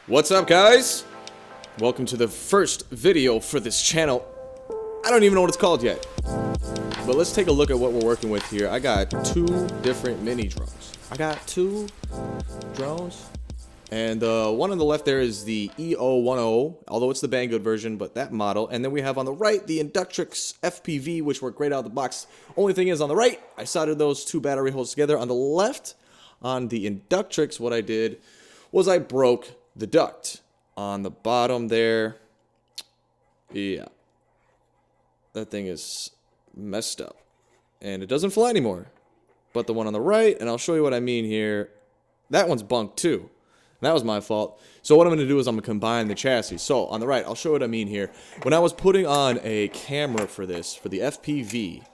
What's up, guys? Welcome to the first video for this channel. I don't even know what it's called yet. But let's take a look at what we're working with here. I got two different mini drones. I got two drones. And one on the left there is the E010, although it's the Banggood version, but that model. And then we have on the right the Inductrix FPV, which work great out of the box. Only thing is, on the right, I soldered those two battery holes together. On the left, on the Inductrix, what I did was I broke the duct on the bottom there. Yeah, that thing is messed up and it doesn't fly anymore. But the one on the right, and I'll show you what I mean here, that one's bunked too. That was my fault. So what I'm going to do is I'm going to combine the chassis. So on the right, I'll show you what I mean here. When I was putting on a camera for this, for the FPV,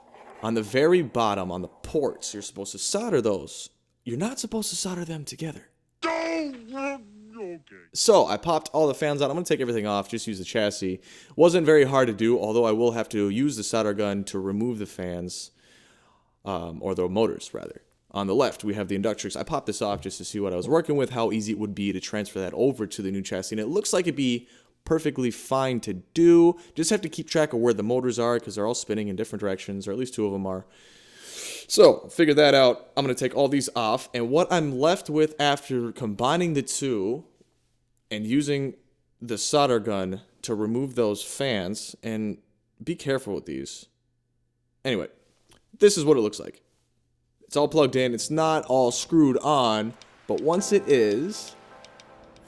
on the very bottom, on the ports, you're supposed to solder those. You're not supposed to solder them together. Okay. So I popped all the fans out. I'm going to take everything off, just use the chassis. Wasn't very hard to do, although I will have to use the solder gun to remove the fans, or the motors rather. On the left, we have the Inductrix. I popped this off just to see what I was working with, how easy it would be to transfer that over to the new chassis. And it looks like it'd be perfectly fine to do. Just have to keep track of where the motors are because they're all spinning in different directions, or at least two of them are. So, figure that out. I'm going to take all these off. And what I'm left with after combining the two and using the solder gun to remove those fans, and be careful with these. Anyway, this is what it looks like. It's all plugged in. It's not all screwed on, but once it is,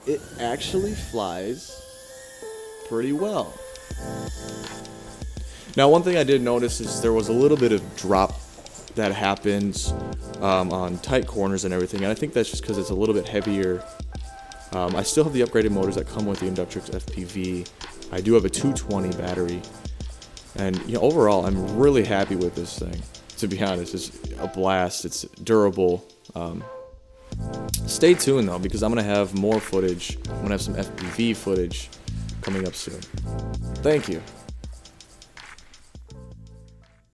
it actually flies pretty well. Now, one thing I did notice is there was a little bit of drop that happens on tight corners and everything, and I think that's just because it's a little bit heavier. I still have the upgraded motors that come with the Inductrix FPV. I do have a 220 battery, and you know, overall, I'm really happy with this thing. To be honest, it's a blast. It's durable. Stay tuned though, because I'm gonna have more footage. I'm gonna have some FPV footage coming up soon. Thank you.